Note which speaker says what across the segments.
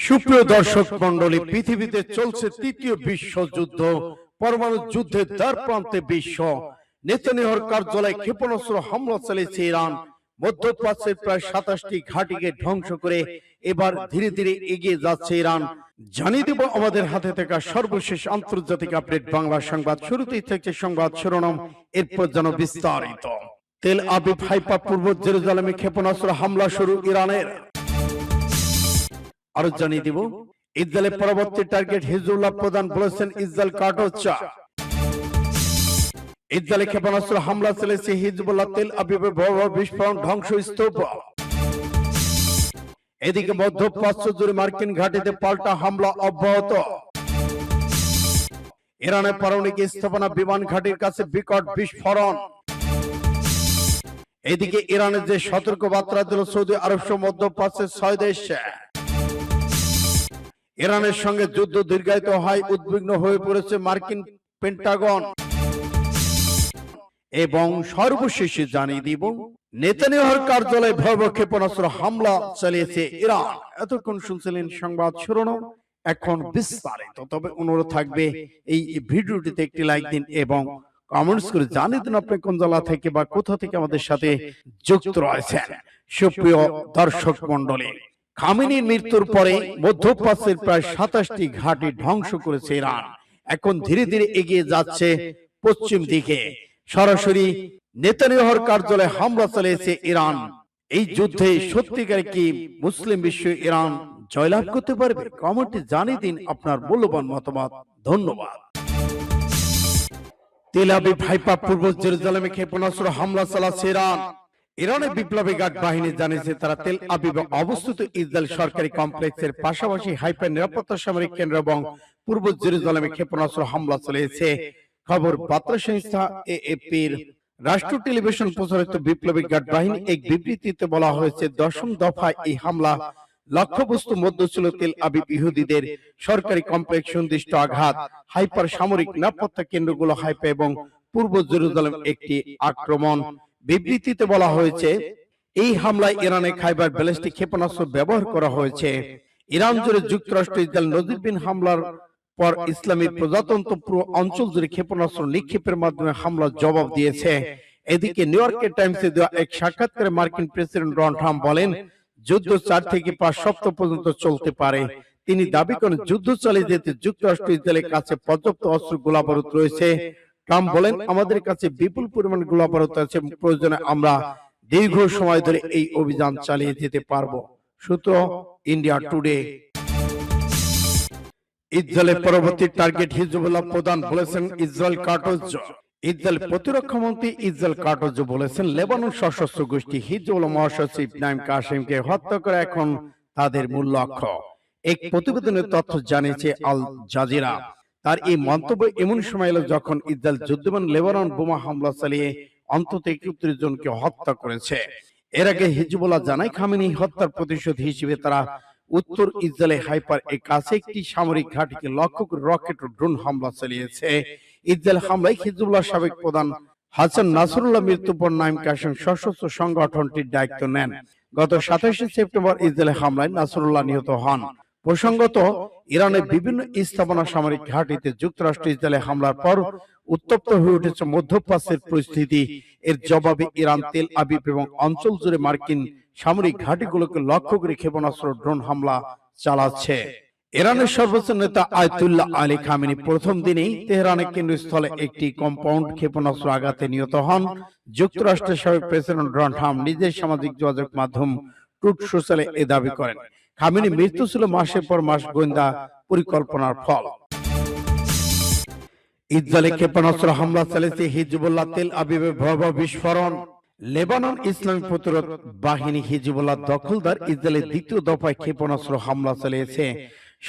Speaker 1: সুপ্রিয় দর্শক মন্ডলী, পৃথিবীতে চলছে তৃতীয় বিশ্বযুদ্ধ। পরমাণু যুদ্ধের দ্বার প্রান্তে বিশ্ব। নেতানিয়াহুর কার্যালয়ে ক্ষেপণাস্ত্র হামলা চালিয়েছে ইরান। মধ্যপ্রাচ্যের প্রায় 27টি ঘাঁটিকে ধ্বংস করে এবার ধীরে ধীরে এগিয়ে যাচ্ছে ইরান। জানিয়ে দেব আমাদের হাতে থাকা সর্বশেষ আন্তর্জাতিক আপডেট বাংলা সংবাদ। শুরুতেই থাকছে সংবাদ শিরোনাম, এরপর যেন বিস্তারিত। তেল আবিব, হাইফা, পূর্ব জেরুজালেমে ক্ষেপণাস্ত্র হামলা শুরু ইরানের। আরো জানিয়ে দিব, ইসরায়েলের পরবর্তী টার্গেট হিজবুল্লাহ প্রধান বলেছেন ইসরায়েল কাটোচা। ইসরায়েলে ক্ষেপণাস্ত্র হামলা চালিয়েছে হিজবুল্লাহ, তেল আবিবে বড় বিস্ফোরণ, ধ্বংসস্তূপ। এদিকে মধ্যপ্রাচ্য জুড়ে মার্কিন ঘাঁটিতে পাল্টা হামলা অব্যাহত। ইরানের পারমাণবিক স্থাপনা বিমান ঘাঁটির কাছে বিকট বিস্ফোরণ। এদিকে ইরানের যে সতর্ক বার্তা দিল সৌদি আরব সহ মধ্যপ্রাচ্যের 6 দেশ। ইরানের সঙ্গে যুদ্ধ দীর্ঘায়িত হয়, উদ্বিগ্ন হয়ে পড়েছে মার্কিন পেন্টাগন। এবং সর্বশেষে জানিয়ে দিব, নেতানিয়াহুর কার্যালয়ে ভয়াবহ ক্ষেপণাস্ত্র হামলা চালিয়েছে ইরান। এতক্ষণ শুনছিলেন সংবাদ শিরোনাম, এখন বিস্তারিত। তবে অনুরোধ থাকবে এই ভিডিওটিতে একটি লাইক দিন এবং কমেন্টস করে জানিয়ে দিন আপনি কোন জেলা থেকে বা কোথা থেকে আমাদের সাথে যুক্ত রয়েছেন। সুপ্রিয় দর্শক মন্ডলী, খামেনির মৃত্যুর পরে মধ্যপ্রাচ্যের প্রায় 27টি ঘাঁটি ধ্বংস করেছে ইরান। এখন ধীরে ধীরে এগিয়ে যাচ্ছে পশ্চিম দিকে। সরাসরি নেতানিয়াহুর কার্যালয়ে হামলা চালিয়েছে ইরান। এই যুদ্ধে সত্যিকার কি মুসলিম বিশ্ব ইরান জয়লাভ করতে পারবে? কমেন্টে জানিয়ে দিন আপনার মূল্যবান মতামত। ধন্যবাদ। তেল আবিব, হাইফা, পূর্ব জেরুজালেমে ক্ষেপণাস্ত্র হামলা চালাচ্ছে ইরান। ইরানের বিপ্লবী গার্ড বাহিনী জানিয়েছে তারা তেল আবিবে অবস্থিত ইসরায়েল সরকারি কমপ্লেক্সের পাশাপাশি হাইফার নিরাপত্তা সামরিক কেন্দ্র এবং পূর্ব জেরুজালেমে ক্ষেপণাস্ত্র হামলা চালিয়েছে। খবর বার্তা সংস্থা এএপির রাষ্ট্র টেলিভিশন প্রচারিত বিপ্লবী গার্ড বাহিনী এক বিবৃতিতে বলা হয়েছে, 10ম দফায় এই হামলা লক্ষ্যবস্তু মধ্য ছিল তেল আবিব ইহুদিদের সরকারি কমপ্লেক্স সুনির্দিষ্ট আঘাত, হাইফার সামরিক নিরাপত্তা কেন্দ্রগুলো হাইফা এবং পূর্ব জেরুজালেম একটি আক্রমণ। বিবৃতিতে বলা হয়েছে, এই হামলায় ইরানের খাইবার ব্যালিস্টিক ক্ষেপণাস্ত্র ব্যবহার করা হয়েছে। ইরান জুড়ে যুক্তরাষ্ট্র ইসরায়েল নজিরবিহীন হামলার পর ইসলামী প্রজাতন্ত্র পুরো অঞ্চল জুড়ে ক্ষেপণাস্ত্র নিক্ষেপের মাধ্যমে হামলার জবাব দিয়েছে। এদিকে নিউ ইয়র্কের টাইমসে দেওয়া এক সাক্ষাৎকারে মার্কিন প্রেসিডেন্ট ডোনাল্ড ট্রাম্প বলেন, যুদ্ধ 4 থেকে 5 সপ্তাহ পর্যন্ত চলতে পারে। তিনি দাবি করেন, যুদ্ধ চালিয়ে যেতে যুক্তরাষ্ট্র ইসরায়েলের কাছে পর্যাপ্ত অস্ত্র গোলাবারুদ রয়েছে। ট্রাম্প বলেন, আমাদের কাছে বিপুল পরিমাণ গোলাবারুদ আছে, প্রয়োজনে আমরা দীর্ঘ সময় ধরে এই অভিযান চালিয়ে যেতে পারবো। সূত্র ইন্ডিয়া টুডে। ইসরায়েলের পরবর্তী টার্গেট হিজবুল্লাহ প্রধান বলেছেন ইসরায়েল কাটোচ। ইসরায়েল প্রতিরক্ষা মন্ত্রী ইসরায়েল কাটোচ বলেছেন, লেবানন সশস্ত্র গোষ্ঠী হিজবুল্লাহ মহাসচিব নাইম কাসেমকে হত্যা করা এখন তাদের মূল লক্ষ্য। এক প্রতিবেদনের তথ্য জানিয়েছে আল জাজিরা। তার এই মন্তব্য এমন সময় এলো যখন ইসরায়েল যুদ্ধবিমান লেবানন বোমা হামলা চালিয়ে অন্তত 31 জনকে হত্যা করেছে। এর আগে হিজবুল্লাহ জানায়, খামেনি হত্যার প্রতিশোধ হিসেবে তারা উত্তর ইসরায়েলে হাইফার এর কাছে একটি সামরিক ঘাঁটিকে লক্ষ্য করে রকেট ও ড্রোন হামলা চালিয়েছে। ইসরায়েল হামলায় হিজবুল্লাহ সাবেক প্রধান হাসান নাসরুল্লাহ মৃত্যুর পর নাইম কাসেম সশস্ত্র সংগঠনটির দায়িত্ব নেন। গত 27 সেপ্টেম্বর ইসরায়েলের হামলায় নাসরুল্লাহ নিহত হন। প্রসঙ্গত, ইরানের বিভিন্ন স্থাপনা সামরিক ঘাঁটিতে যুক্তরাষ্ট্র ইসরায়েলের হামলার পর উত্তপ্ত হয়ে উঠেছে মধ্যপ্রাচ্যের পরিস্থিতি। এর জবাবে ইরান তেল আবিব এবং অঞ্চল জুড়ে মার্কিন সামরিক ঘাঁটিগুলোকে লক্ষ্য করে ক্ষেপণাস্ত্র ড্রোন হামলা চালাচ্ছে। ইরানের সর্বোচ্চ নেতা আয়াতুল্লাহ আলী খামেনি প্রথম দিনেই তেহরানের কেন্দ্রস্থলে একটি কম্পাউন্ড ক্ষেপণাস্ত্র আঘাতে নিহত হন। যুক্তরাষ্ট্রের সাবেক প্রেসিডেন্ট ডোনাল্ড ট্রাম্প নিজের সামাজিক যোগাযোগ মাধ্যম ট্রুথ সোশ্যালে এ দাবি করেন। খামেনির মৃত্যু ছিল মাসের পর মাস গোয়েন্দা পরিকল্পনার ফল। ইসরায়েলে ক্ষেপণাস্ত্র হামলা চালিয়েছে হিজবুল্লাহ, তেল আবিবে ভয়াবহ বিস্ফোরণ। লেবানন ইসলামী প্রতিরোধ বাহিনী হিজবুল্লাহ দখলদার ইসরায়েলের দ্বিতীয় দফায় ক্ষেপণাস্ত্র হামলা চালিয়েছে।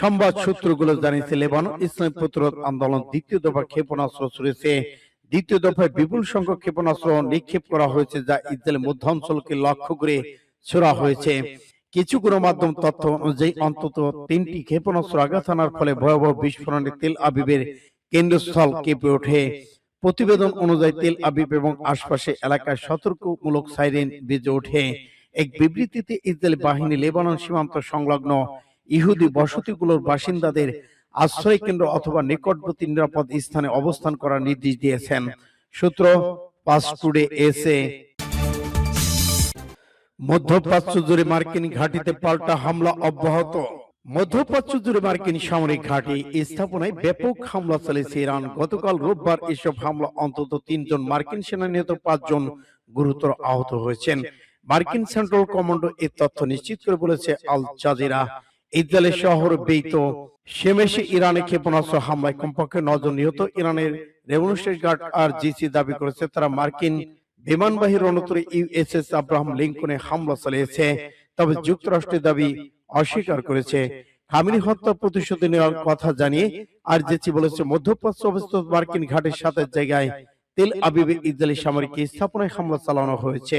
Speaker 1: সংবাদ সূত্রগুলো জানিয়েছে, লেবানন ইসলামী প্রতিরোধ আন্দোলন দ্বিতীয় দফা ক্ষেপণাস্ত্র ছুড়েছে। দ্বিতীয় দফায় বিপুল সংখ্যক ক্ষেপণাস্ত্র নিক্ষেপ করা হয়েছে, যা ইসরায়েলের মধ্যাঞ্চলকে লক্ষ্য করে ছোড়া হয়েছে। কিছু গণমাধ্যম তথ্য অনুযায়ী অন্তত 3টি ক্ষেপণাস্ত্র আঘাত হানার ফলে ভয়াবহ বিস্ফোরণে তেল আবিবের কেন্দ্রস্থল কেঁপে ওঠে। প্রতিবেদন অনুযায়ী তেল আবিব এবং আশপাশে এলাকায় সতর্কমূলক সাইরেন বেজে ওঠে। এক বিবৃতিতে ইসরায়েলি বাহিনী লেবানন সীমান্ত সংলগ্ন ইহুদি বসতিগুলোর বাসিন্দাদের আশ্রয় কেন্দ্র অথবা নিকটবর্তী নিরাপদ স্থানে অবস্থান করার নির্দেশ দিয়েছেন। সূত্র পাঁচ টুডে এসে। মধ্যপ্রাচ্য জুড়ে মার্কিন ঘাঁটিতে পাল্টা হামলা অব্যাহত। মধ্যপ্রাচ্য জুড়ে মার্কিন সামরিক ঘাঁটি স্থাপনায় ব্যাপক হামলা চালিয়েছে ইরান। গতকাল রোববার এসব হামলা অন্তত 3 জন মার্কিন সেনা নিহত, 5 জন গুরুতর আহত হয়েছেন। মার্কিন সেন্ট্রাল কমান্ডো এই তথ্য নিশ্চিত করে বলেছে আল জাজিরা। ইসরায়েলের শহর বেইত শেমেশে ইরানে ক্ষেপণাস্ত্র হামলায় কমপক্ষে 9 জন নিহত। ইরানের রেভলিউশনারি গার্ড আর জিসি দাবি করেছে তারা মার্কিন বিমানবাহী রণতরী ইউএসএস আব্রাহাম লিঙ্কনে হামলা চালিয়েছে, তবে যুক্তরাষ্ট্রের দাবি অস্বীকার করেছে। খামেনি হত্যা প্রতিশোধ নেওয়ার কথা জানিয়ে আরজেসি বলেছে মধ্যপ্রাচ্যে অবস্থিত মার্কিন ঘাটের সাথে জায়গায় তেল আবিবে ইসরায়েলি সামরিক স্থাপনায় হামলা চালানো হয়েছে।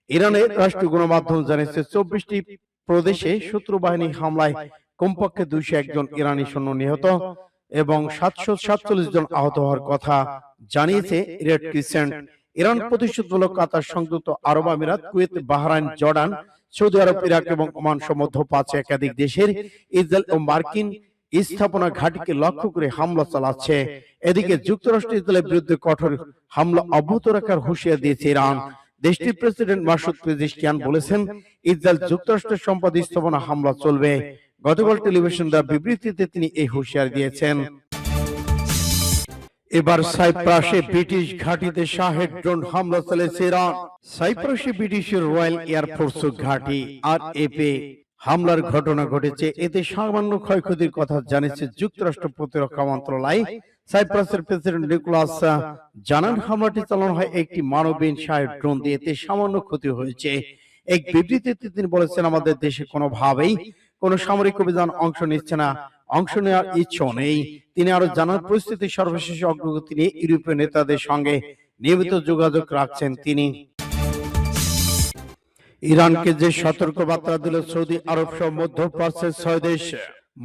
Speaker 1: ইরানের রাষ্ট্রীয় গণমাধ্যম জানিয়েছে 24টি প্রদেশে শত্রু বাহিনী হামলায় কমপক্ষে 201 জন ইরানি সৈন্য নিহত এবং 747 জন আহত হওয়ার কথা জানিয়েছে রেড ক্রিসেন্ট। ইরান প্রতিশোধমূলক কাতার, সংযুক্ত আরব আমিরাত, কুয়েত, বাহরাইন, জর্ডান, সৌদি আরব, ইরাক এবং ওমান সহ মধ্যপ্রাচ্যে একাধিক দেশের ইসরায়েল ও মার্কিন স্থাপনা ঘাঁটিকে লক্ষ্য করে হামলা চালাচ্ছে। এদিকে যুক্তরাষ্ট্র ইসরায়েলের বিরুদ্ধে কঠোর হামলা অব্যাহত রাখার হুঁশিয়ারি দিয়েছে ইরান। দেশটির প্রেসিডেন্ট মাসুদ পেজিশকিয়ান বলেছেন ইসরায়েল যুক্তরাষ্ট্রের সম্পদ স্থাপনা হামলা চলবে। গতকাল টেলিভিশন দেওয়া বিবৃতিতে তিনি এই হুঁশিয়ারি দিয়েছেন। এবার সাইপ্রাসে ব্রিটিশ ঘাঁটিতে শাহেদ ড্রোন হামলা চালিয়েছে ইরান। সাইপ্রাসে ব্রিটিশের রয়্যাল এয়ারফোর্স ঘাঁটি আরএফে হামলার ঘটনা ঘটেছে। এতে সামান্য ক্ষয়ক্ষতির কথা জানিয়েছে যুক্তরাষ্ট্র প্রতিরক্ষা মন্ত্রণালয়। সাইপ্রাসের প্রেসিডেন্ট নিকোলাস জানান হামলাটি চালানো হয় একটি মানবহীন শাহেদ ড্রোন দিয়ে, এতে সামান্য ক্ষতি হয়েছে। এক বিবৃতিতে তিনি বলেছেন আমাদের দেশে কোনোভাবেই কোনো সামরিক অভিযান অংশ নেওয়ার ইচ্ছা নেই। তিনি আরো জানান পরিস্থিতির সর্বশেষ অগ্রগতি নিয়ে ইউরোপীয় নেতাদের সঙ্গে নিয়মিত যোগাযোগ রাখছেন তিনি। ইরানকে যে সতর্কবার্তা দিল সৌদি আরব সহ মধ্যপ্রাচ্যের 6 দেশ।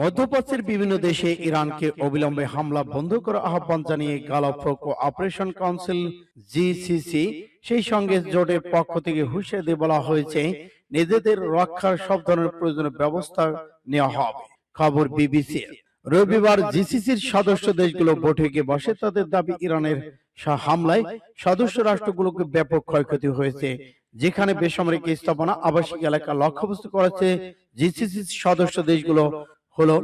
Speaker 1: মধ্যপ্রাচ্যের বিভিন্ন দেশে ইরানকে অবিলম্বে হামলা বন্ধ করার আহ্বান জানিয়ে গালফ অপারেশন কাউন্সিল জিসিসি সেই সঙ্গে জোটের পক্ষ থেকে হুঁশিয়ারি দিয়ে বলা হয়েছে নিজেদের রক্ষার সব ধরনের প্রয়োজনীয় ব্যবস্থা নেওয়া হবে। খবর বিবিসি। রবিবার জিসিসির সদস্য দেশগুলো বৈঠকে বসে তাদের দাবি ইরানের হামলায় সদস্য রাষ্ট্রগুলোকে ব্যাপক ক্ষয়ক্ষতি হয়েছে, যেখানে বেসামরিক স্থাপনা, আবাসিক এলাকা লক্ষ্যবস্তু করেছে। জিসিসি সদস্য দেশগুলো হলো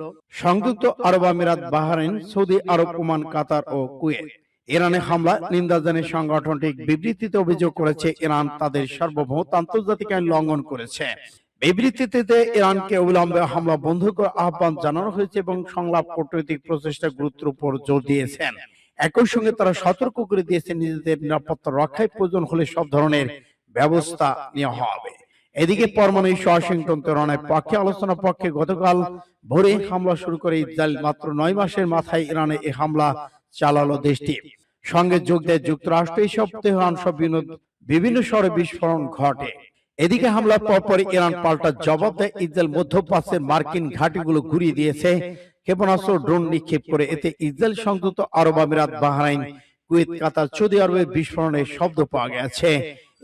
Speaker 1: সংযুক্ত আরব আমিরাত, বাহরাইন, সৌদি আরব, ওমান, কাতার ও কুয়েত। ইরানে হামলা নিন্দা জানিয়ে সংগঠনটি বিবৃতিতে অভিযোগ করেছে ইরান তাদের সার্বভৌমত্ব আন্তর্জাতিক আইন লঙ্ঘন করেছে। বিবৃতিতে ইরানকে অবিলম্বে হামলা বন্ধ করার আহ্বান জানানো হয়েছে এবং সংলাপ কূটনৈতিক প্রচেষ্টা গুরুত্বের উপর জোর দিয়েছেন। একই সঙ্গে তারা সতর্ক করে দিয়েছেন নিজেদের নিরাপত্তা রক্ষায় প্রয়োজন হলে সব ধরনের ব্যবস্থা নেওয়া হবে। এদিকে পরমাণু ইস্যু ওয়াশিংটন তেহরানের পক্ষে আলোচনা পক্ষে গতকাল ভোরে হামলা শুরু করে ইসরায়েল। মাত্র 9 মাসের মাথায় ইরানে এই হামলা চালালো দেশটি। সঙ্গে যোগ দেয় যুক্তরাষ্ট্র। এই সব তেহরান সব বিভিন্ন শহরে বিস্ফোরণ ঘটে। এদিকে হামলার পর ইরান পাল্টা জবাব দেয়। ইসরায়েল মধ্যপ্রাচ্যের মার্কিন ঘাঁটিগুলো ঘুরিয়ে দিয়েছে ক্ষেপণাস্ত্র, ড্রোন নিক্ষেপ করে। এতে ইসরায়েল, সংযুক্ত আরব আমিরাত, বাহরাইন, কুয়েত, কাতার, সৌদি আরবের বিস্ফোরণের শব্দ পাওয়া গেছে।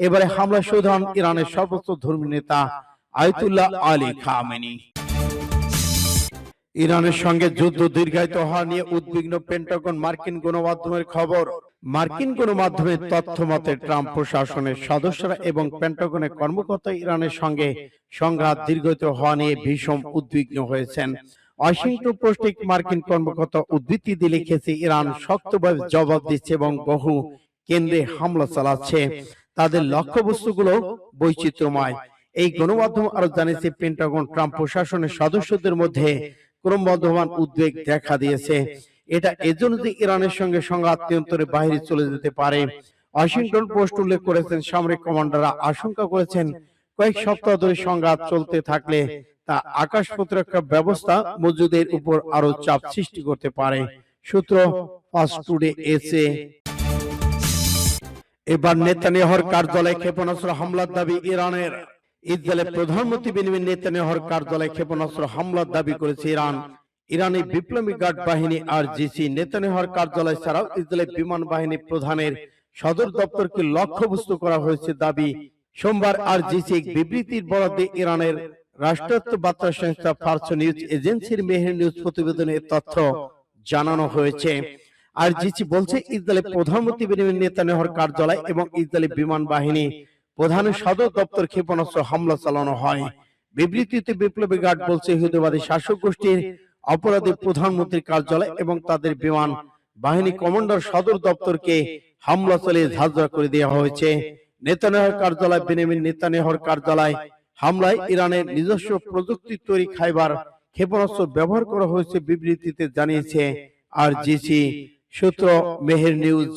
Speaker 1: এবারে হামলা শহীদ হন ইরানের সর্বোচ্চ ধর্মীয় নেতা আয়াতুল্লাহ আলী খামেনি। ইরানের সঙ্গে যুদ্ধ দীর্ঘায়িত হওয়া নিয়ে উদ্বিগ্ন পেন্টাগন। মার্কিন গণমাধ্যমের খবর। মার্কিন গণমাধ্যমের তথ্য মতে ট্রাম্প প্রশাসনের সদস্যরা এবং পেন্টাগনের কর্মকর্তা ইরানের সঙ্গে সংঘাত দীর্ঘায়িত হওয়া নিয়ে ভীষণ উদ্বিগ্ন হয়েছেন। ওয়াশিংটন পোস্ট এক মার্কিন কর্মকর্তা উদ্ধৃতি দিয়ে লিখেছে ইরান শক্তভাবে জবাব দিচ্ছে এবং বহু কেন্দ্রে হামলা চালাচ্ছে। তাদের লক্ষ্যবস্তুগুলো বৈচিত্র্যময়। এই গণমাধ্যম আরো জানিয়েছে পেন্টাগন ট্রাম্প প্রশাসনের সদস্যদের মধ্যে ক্রমবর্ধমান উদ্বেগ দেখা দিয়েছে। এটা এজন্য যে ইরানের সঙ্গে সংঘাত নিয়ন্ত্রণের বাইরে চলে যেতে পারে। ওয়াশিংটন পোস্ট উল্লেখ করেছেন সামরিক কমান্ডাররা আশঙ্কা করেছেন কয়েক সপ্তাহ ধরে সংঘাত চলতে থাকলে তা আকাশ প্রতিরক্ষা ব্যবস্থা মজুদের উপর আরো চাপ সৃষ্টি করতে পারে। সূত্র ফাস্ট টুডে এসে। এবার নেতানিয়াহুর কার্যালয়ে ক্ষেপণাস্ত্র হামলার দাবি ইরানের। ইসরায়েলের প্রধানমন্ত্রী বেনিয়ামিন নেতানিয়াহুর কার্যালয়ে ক্ষেপণাস্ত্র হামলার দাবি করেছে ইরান। ইরানি বিপ্লবী গার্ড বাহিনী আর জিসি নেতানিয়াহুর কার্যালয় ছাড়াও ইসরায়েলের বিমান বাহিনী প্রধানের সদর দপ্তরকে লক্ষ্যবস্তু করা হয়েছে দাবি। সোমবার আর জিসি এক বিবৃতির বরাদ্দে ইরানের রাষ্ট্রায়ত্ত বার্তা সংস্থা ফার্স নিউজ এজেন্সির মেহের নিউজ প্রতিবেদনে তথ্য জানানো হয়েছে। আর জিসি বলছে ইসরায়েলের প্রধানমন্ত্রী বেনিয়ামিন নেতানিয়াহুর কার্যালয় এবং ইসরায়েলি বিমান বাহিনী প্রধানের সদর দপ্তর ক্ষেপণাস্ত্র হামলা চালানো হয়। বিবৃতিতে বিপ্লবী গার্ড বলছে ইহুদিবাদী শাসক গোষ্ঠীর অপরাধী প্রধানমন্ত্রীর কার্যালয় এবং তাদের বিমান বাহিনী কমান্ডার সদর দপ্তরকে হামলা চালিয়ে ঝাঁঝরা করে দেওয়া হয়েছে। নেতানিয়াহুর কার্যালয় বেনিয়ামিন নেতানিয়াহুর কার্যালয় হামলায় ইরানের নিজস্ব প্রযুক্তি তৈরি খাইবার ক্ষেপণাস্ত্র ব্যবহার করা হয়েছে বিবৃতিতে জানিয়েছে আর জিসি সূত্র মেহের নিউজ।